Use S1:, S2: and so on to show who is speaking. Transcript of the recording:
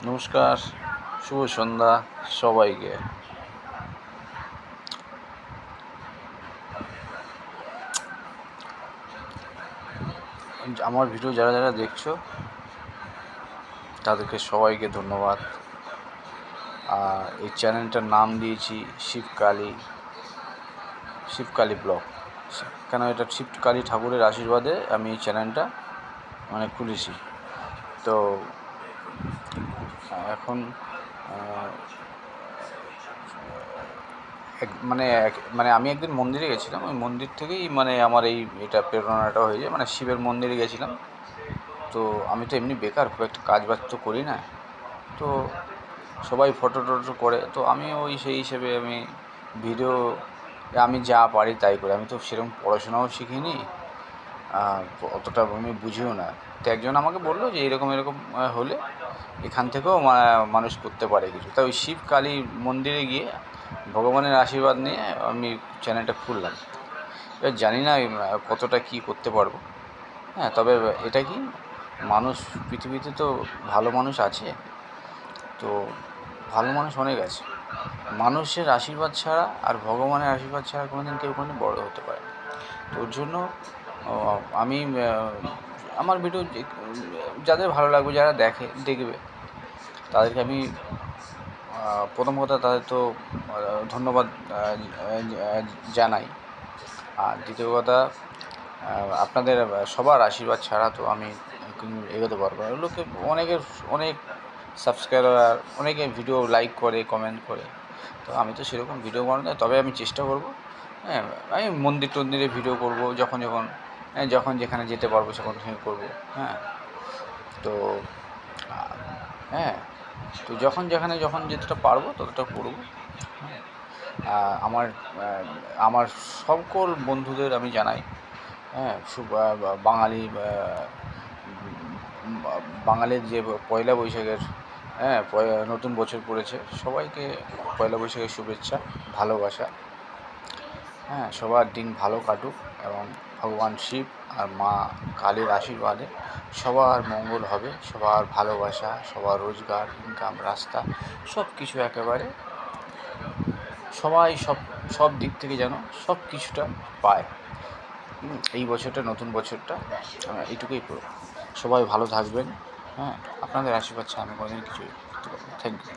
S1: নমস্কার, শুভ সন্ধ্যা সবাইকে। আমার ভিডিও যারা যারা দেখছো তাদেরকে সবাইকে ধন্যবাদ। আর এই চ্যানেলটার নাম দিয়েছি শিবকালী ব্লগ। কেন এটা শিবকালী ঠাকুরের আশীর্বাদে আমি এই চ্যানেলটা খুলেছি। তো এখন আমি একদিন মন্দিরে গেছিলাম। ওই মন্দির থেকেই আমার এটা প্রেরণাটা হয়ে যায়। শিবের মন্দিরে গেছিলাম। তো আমি তো এমনি বেকার, খুব একটা কাজ বাজ তো করি না। তো সবাই ফটো টটো করে, তো আমিও সেই হিসেবে আমি ভিডিও আমি যা পারি তাই করি। আমি তো সেরকম পড়াশোনাও শিখিনি, অতটা আমি বুঝিও না। তো একজন আমাকে বললো যে এরকম হলে এখান থেকেও মানুষ করতে পারে কিছু। তাই ওই শিব কালী মন্দিরে গিয়ে ভগবানের আশীর্বাদ নিয়ে আমি চ্যানেলটা খুললাম। এবার জানি না কতটা কী করতে পারবো। তবে এটা কি, মানুষ পৃথিবীতে তো ভালো মানুষ আছে, তো ভালো মানুষ অনেক আছে। মানুষের আশীর্বাদ ছাড়া আর ভগবানের আশীর্বাদ ছাড়া কোনোদিন কেউ বড় হতে পারে না। তো ওর জন্য আমি আমার ভিডিও যাদের ভালো লাগবে, যারা দেখবে তাদেরকে আমি প্রথম কথা তাদের তো ধন্যবাদ জানাই। আর দ্বিতীয় কথা, আপনাদের সবার আশীর্বাদ ছাড়া তো আমি এগোতে পারবো না। লোকে অনেক সাবস্ক্রাইবার, অনেকে ভিডিও লাইক করে, কমেন্ট করে। তো আমি তো সেরকম ভিডিও বানাই না। তবে আমি চেষ্টা করব, আমি মন্দির টন্দিরে ভিডিও করব, যখন যেখানে যেতে পারবো সেখানে করবো। তো তো যখন যেটা পারবো ততটা করবো। আমার আমার সকল বন্ধুদের আমি জানাই, বাঙালির যে পয়লা বৈশাখের নতুন বছর পড়েছে, সবাইকে পয়লা বৈশাখের শুভেচ্ছা, ভালোবাসা। সবার দিন ভালো কাটুক এবং ভগবান শিব আর মা কালীর আশীর্বাদে সবার মঙ্গল হবে, সবার ভালোবাসা, সবার রোজগার, ইনকাম, রাস্তা, সব কিছু একেবারে সবাই সব দিক থেকে যেন সব কিছুটা পায়। এই বছরটা, নতুন বছরটা এইটুকুই করব। সবাই ভালো থাকবেন। আপনাদের আশীর্বাদ ছাড়া আমি কোনোদিন কিছুই করতে পারবো না। Thank you.